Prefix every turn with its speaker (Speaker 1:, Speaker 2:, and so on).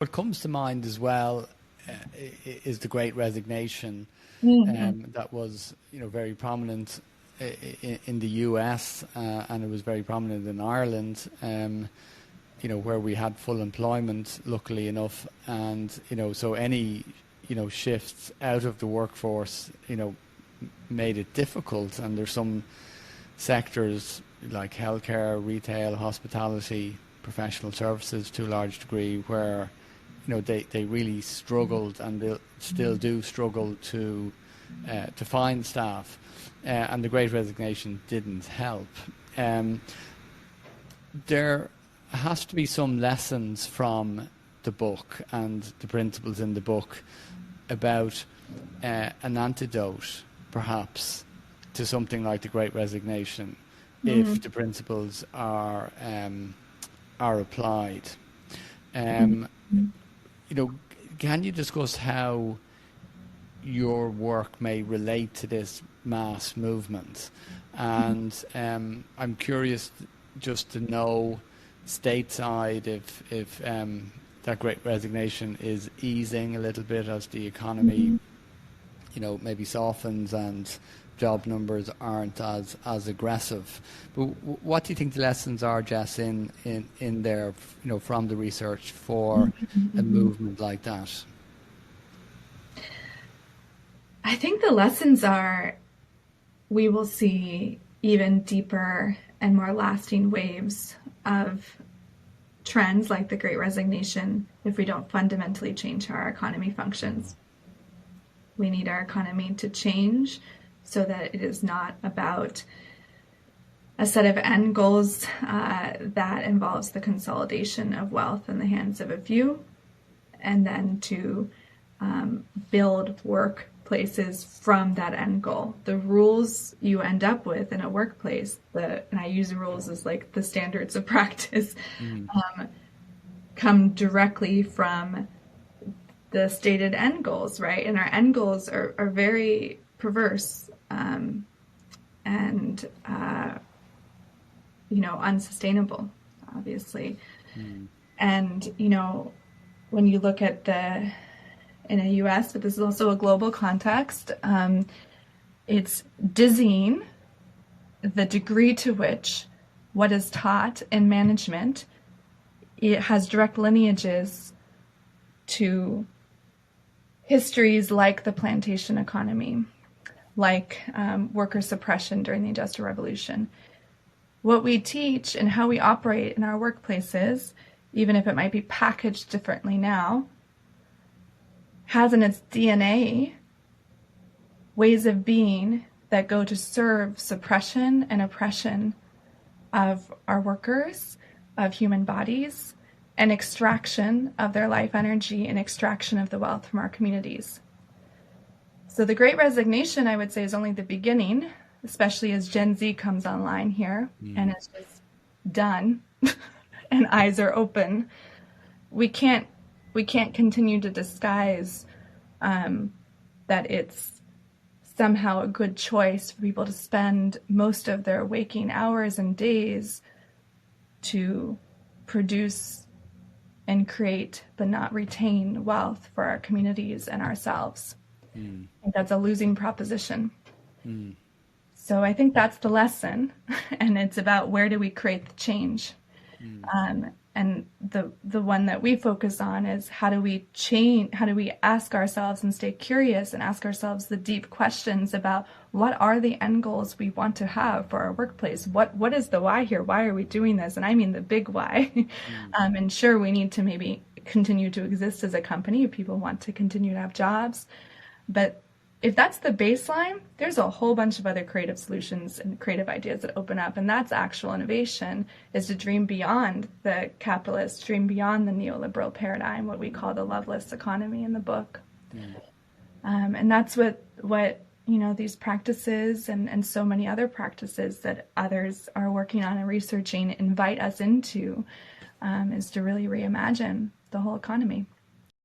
Speaker 1: What comes to mind as well is the Great Resignation,
Speaker 2: Hmm.
Speaker 1: that was, very prominent in the US, and it was very prominent in Ireland, where we had full employment, luckily enough, and so any shifts out of the workforce, made it difficult. And there's some sectors like healthcare, retail, hospitality, professional services to a large degree where they really struggled, and they still do struggle to find staff, and the Great Resignation didn't help. Um, there has to be some lessons from the book and the principles in the book about an antidote, perhaps, to something like the Great Resignation, if the principles are applied. Um, you know, can you discuss how your work may relate to this mass movement? And I'm curious just to know stateside if that Great Resignation is easing a little bit as the economy, maybe softens and job numbers aren't as aggressive. But what do you think the lessons are, Jess, in there, from the research for a movement like that?
Speaker 2: I think the lessons are we will see even deeper and more lasting waves of trends like the Great Resignation if we don't fundamentally change how our economy functions. We need our economy to change so that it is not about a set of end goals that involves the consolidation of wealth in the hands of a few, and then to build workplaces from that end goal. The rules you end up with in a workplace, and I use rules as like the standards of practice, come directly from the stated end goals, right? And our end goals are very perverse, and unsustainable, obviously. And when you look at in a U.S., but this is also a global context, it's dizzying the degree to which what is taught in management, it has direct lineages to histories like the plantation economy, like worker suppression during the Industrial Revolution. What we teach and how we operate in our workplaces, even if it might be packaged differently now, has in its DNA ways of being that go to serve suppression and oppression of our workers, of human bodies, and extraction of their life energy and extraction of the wealth from our communities. So the Great Resignation, I would say, is only the beginning, especially as Gen Z comes online here and it's just done and eyes are open. We can't continue to disguise that it's somehow a good choice for people to spend most of their waking hours and days to produce and create but not retain wealth for our communities and ourselves. I think that's a losing proposition. So I think that's the lesson, and it's about where do we create the change. And the one that we focus on is how do we change, how do we ask ourselves and stay curious and ask ourselves the deep questions about what are the end goals we want to have for our workplace? What is the why here? Why are we doing this? And I mean the big why. And sure, we need to maybe continue to exist as a company if people want to continue to have jobs. But if that's the baseline, there's a whole bunch of other creative solutions and creative ideas that open up. And that's actual innovation, is to dream beyond the capitalist, dream beyond the neoliberal paradigm, what we call the loveless economy in the book. And that's what these practices and so many other practices that others are working on and researching invite us into, is to really reimagine the whole economy.